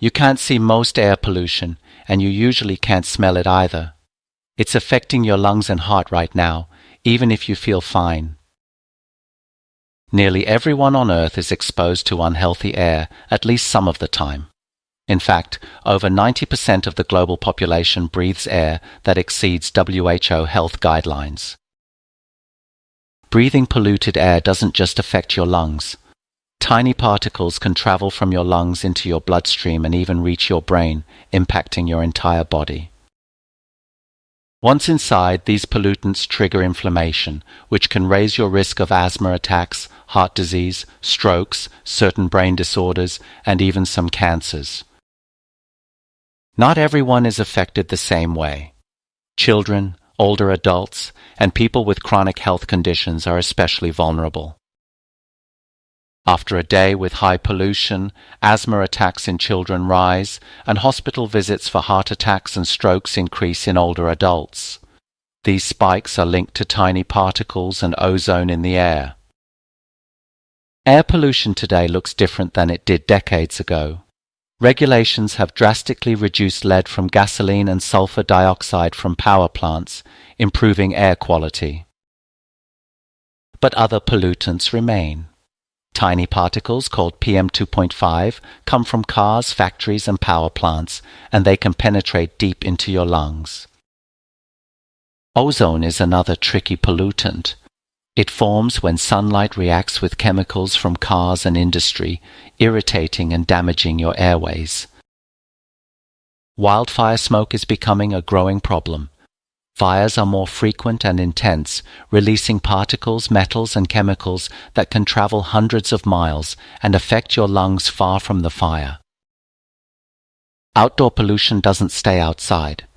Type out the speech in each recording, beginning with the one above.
You can't see most air pollution, and you usually can't smell it either. It's affecting your lungs and heart right now, even if you feel fine. Nearly everyone on Earth is exposed to unhealthy air at least some of the time. In fact, over 90% of the global population breathes air that exceeds WHO health guidelines. Breathing polluted air doesn't just affect your lungs. Tiny particles can travel from your lungs into your bloodstream and even reach your brain, impacting your entire body. Once inside, these pollutants trigger inflammation, which can raise your risk of asthma attacks, heart disease, strokes, certain brain disorders, and even some cancers. Not everyone is affected the same way. Children, older adults, and people with chronic health conditions are especially vulnerable. After a day with high pollution, asthma attacks in children rise, and hospital visits for heart attacks and strokes increase in older adults. These spikes are linked to tiny particles and ozone in the air. Air pollution today looks different than it did decades ago. Regulations have drastically reduced lead from gasoline and sulfur dioxide from power plants, improving air quality. But other pollutants remain. Tiny particles called PM2.5 come from cars, factories, and power plants, and they can penetrate deep into your lungs. Ozone is another tricky pollutant. It forms when sunlight reacts with chemicals from cars and industry, irritating and damaging your airways. Wildfire smoke is becoming a growing problem. Fires are more frequent and intense, releasing particles, metals, and chemicals that can travel hundreds of miles and affect your lungs far from the fire. Outdoor pollution doesn't stay outside.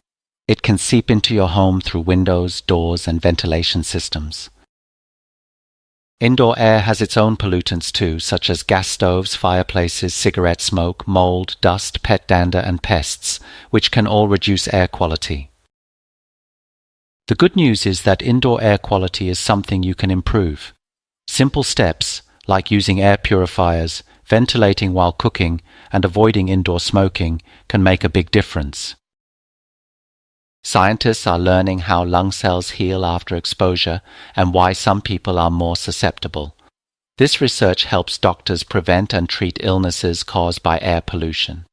It can seep into your home through windows, doors, and ventilation systems. Indoor air has its own pollutants too, such as gas stoves, fireplaces, cigarette smoke, mold, dust, pet dander, and pests, which can all reduce air quality. The good news is that indoor air quality is something you can improve. Simple steps, like using air purifiers, ventilating while cooking, and avoiding indoor smoking, can make a big difference. Scientists are learning how lung cells heal after exposure and why some people are more susceptible. This research helps doctors prevent and treat illnesses caused by air pollution.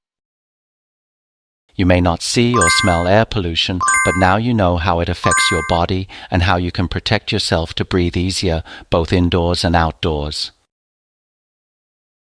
You may not see or smell air pollution, but now you know how it affects your body and how you can protect yourself to breathe easier both indoors and outdoors.